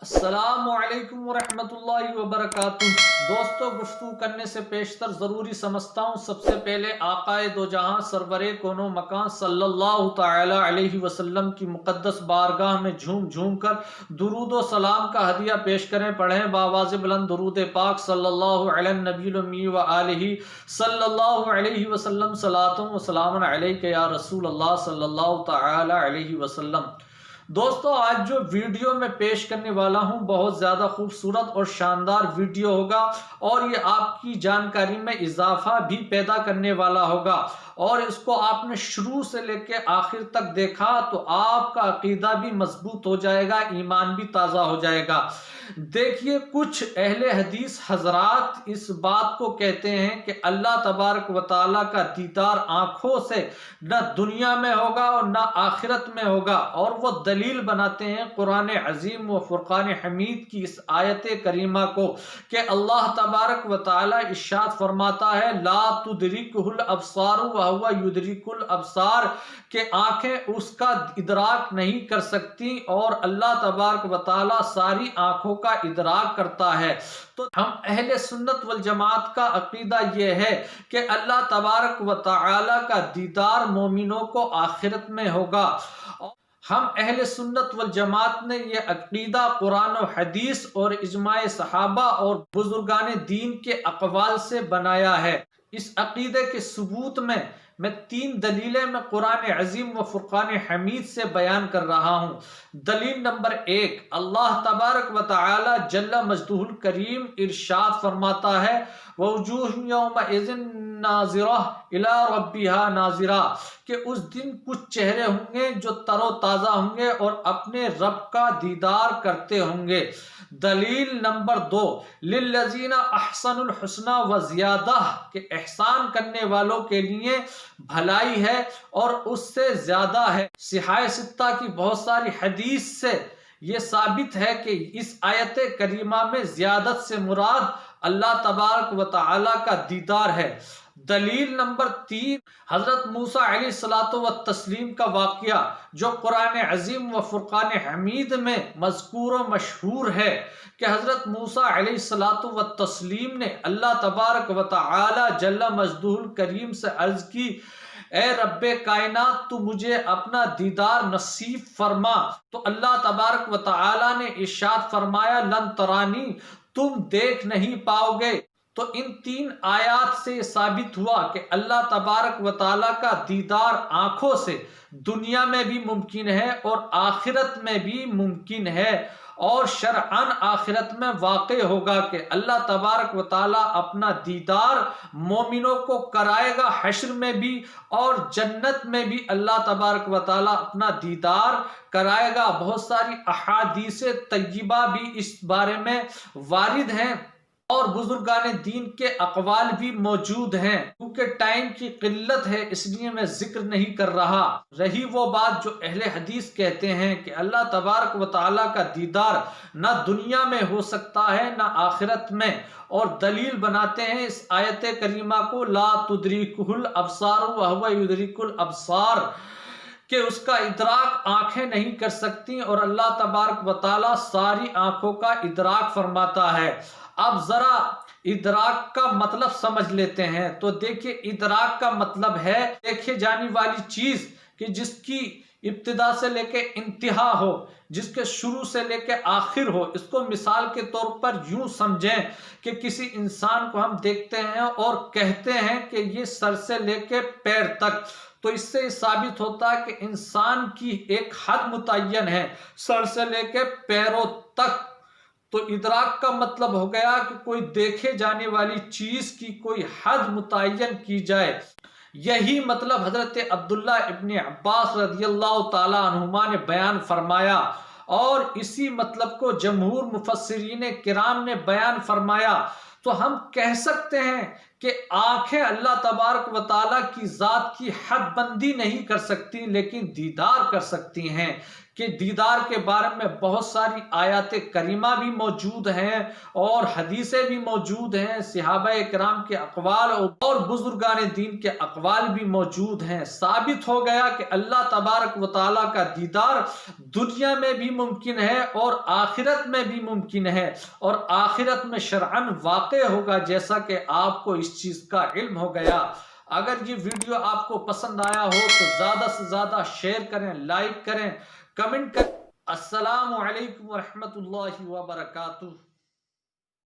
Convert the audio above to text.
السلام علیکم ورحمۃ اللہ وبرکاتہ۔ دوستو، گفتگو کرنے سے پیشتر ضروری سمجھتا ہوں سب سے پہلے آقائے دو جہاں سرور کون و مکان صلی اللہ تعالی علیہ وسلم کی مقدس بارگاہ میں جھوم جھوم کر درود و سلام کا ہدیہ پیش کریں، پڑھیں بآواز بلند درود پاک صلی اللہ علی النبی الامی و آلہ صلی اللہ علیہ وسلم، صلاۃ و سلام علیک یا رسول اللہ صلی اللہ تعالی علیہ وسلم۔ دوستو، آج جو ویڈیو میں پیش کرنے والا ہوں بہت زیادہ خوبصورت اور شاندار ویڈیو ہوگا، اور یہ آپ کی جانکاری میں اضافہ بھی پیدا کرنے والا ہوگا، اور اس کو آپ نے شروع سے لے کے آخر تک دیکھا تو آپ کا عقیدہ بھی مضبوط ہو جائے گا، ایمان بھی تازہ ہو جائے گا۔ دیکھیے، کچھ اہل حدیث حضرات اس بات کو کہتے ہیں کہ اللہ تبارک و تعالیٰ کا دیدار آنکھوں سے نہ دنیا میں ہوگا اور نہ آخرت میں ہوگا، اور وہ دلیل بناتے ہیں قرآن عظیم و فرقان حمید کی اس آیت کریمہ کو کہ اللہ تبارک و تعالیٰ ارشاد فرماتا ہے لا تدرکہ الابصار وہو یدرک الابصار، کہ آنکھیں اس کا ادراک نہیں کر سکتی اور اللہ تبارک و تعالیٰ ساری آنکھوں کا ادراک کرتا ہے۔ تو ہم اہل سنت والجماعت کا عقیدہ یہ ہے کہ اللہ تبارک و تعالیٰ کا دیدار مومنوں کو آخرت میں ہوگا۔ ہم اہل سنت والجماعت نے یہ عقیدہ قرآن و حدیث اور اجماع صحابہ اور بزرگان دین کے اقوال سے بنایا ہے۔ اس عقیدے کے ثبوت میں تین دلیلیں میں قرآن عظیم و فرقان حمید سے بیان کر رہا ہوں۔ دلیل نمبر 1، اللہ تبارک و تعالی جل مجدہ الکریم ارشاد فرماتا ہے وَوْجُوهٌ يَوْمَئِذٍ نَاظِرَةٌ إِلَىٰ رَبِّهَا نَاظِرَةٌ، کہ اس دن کچھ چہرے ہوں گے جو تر و تازہ ہوں گے اور اپنے رب کا دیدار کرتے ہوں گے۔ دلیل نمبر 2، لِلَّذِينَ أَحْسَنُوا الْحُسْنَى وَزِيَادَةٌ، کہ احسان کرنے والوں کے لیے بھلائی ہے اور اس سے زیادہ ہے۔ صحاح ستہ کی بہت ساری حدیث سے یہ ثابت ہے کہ اس آیت کریمہ میں زیادت سے مراد اللہ تبارک و تعالی کا دیدار ہے۔ دلیل نمبر 3، حضرت موسیٰ علیہ الصلوۃ والتسلیم کا واقعہ جو قرآن عظیم و فرقان حمید میں مذکور و مشہور ہے کہ حضرت موسیٰ علیہ الصلوۃ والتسلیم نے اللہ تبارک و تعالی جل مجدہ الکریم سے عرض کی اے رب کائنات، تو مجھے اپنا دیدار نصیب فرما، تو اللہ تبارک و تعالی نے ارشاد فرمایا لن ترانی، تم دیکھ نہیں پاؤ گے۔ تو ان تین آیات سے ثابت ہوا کہ اللہ تبارک و تعالیٰ کا دیدار آنکھوں سے دنیا میں بھی ممکن ہے اور آخرت میں بھی ممکن ہے، اور شرعاً آخرت میں واقع ہوگا کہ اللہ تبارک و تعالیٰ اپنا دیدار مومنوں کو کرائے گا حشر میں بھی، اور جنت میں بھی اللہ تبارک و تعالیٰ اپنا دیدار کرائے گا۔ بہت ساری احادیث طیبہ بھی اس بارے میں وارد ہیں اور بزرگان دین کے اقوال بھی موجود ہیں، کیونکہ ٹائم کی قلت ہے اس لیے میں ذکر نہیں کر رہا۔ رہی وہ بات جو اہل حدیث کہتے ہیں کہ اللہ تبارک و تعالیٰ کا دیدار نہ دنیا میں ہو سکتا ہے نہ آخرت میں، اور دلیل بناتے ہیں اس آیت کریمہ کو لا تدرکہ الابصار وہو یدرک الابصار، کہ اس کا ادراک آنکھیں نہیں کر سکتی اور اللہ تبارک و تعالیٰ ساری آنکھوں کا ادراک فرماتا ہے۔ اب ذرا ادراک کا مطلب سمجھ لیتے ہیں۔ تو دیکھیں، ادراک کا مطلب ہے دیکھے جانے والی چیز کہ جس کی ابتدا سے لے کے انتہا ہو، جس کے شروع سے لے کے آخر ہو۔ اس کو مثال کے طور پر یوں سمجھیں کہ کسی انسان کو ہم دیکھتے ہیں اور کہتے ہیں کہ یہ سر سے لے کے پیر تک، تو اس سے ثابت ہوتا ہے کہ انسان کی ایک حد متعین ہے سر سے لے کے پیروں تک۔ تو ادراک کا مطلب ہو گیا کہ کوئی دیکھے جانے والی چیز کی کوئی حد متعین کی جائے۔ یہی مطلب حضرت عبداللہ ابن عباس رضی اللہ تعالی عنہما نے بیان فرمایا، اور اسی مطلب کو جمہور مفسرین کرام نے بیان فرمایا۔ تو ہم کہہ سکتے ہیں کہ آنکھیں اللہ تبارک و تعالیٰ کی ذات کی حد بندی نہیں کر سکتی لیکن دیدار کر سکتی ہیں۔ کہ دیدار کے بارے میں بہت ساری آیات کریمہ بھی موجود ہیں اور حدیثیں بھی موجود ہیں، صحابہ کرام کے اقوال اور بزرگان دین کے اقوال بھی موجود ہیں۔ ثابت ہو گیا کہ اللہ تبارک و تعالیٰ کا دیدار دنیا میں بھی ممکن ہے اور آخرت میں بھی ممکن ہے، اور آخرت میں شرعاً واقع ہوگا، جیسا کہ آپ کو اس چیز کا علم ہو گیا۔ اگر یہ ویڈیو آپ کو پسند آیا ہو تو زیادہ سے زیادہ شیئر کریں، لائک کریں، کمنٹ کریں۔ السلام علیکم ورحمۃ اللہ وبرکاتہ۔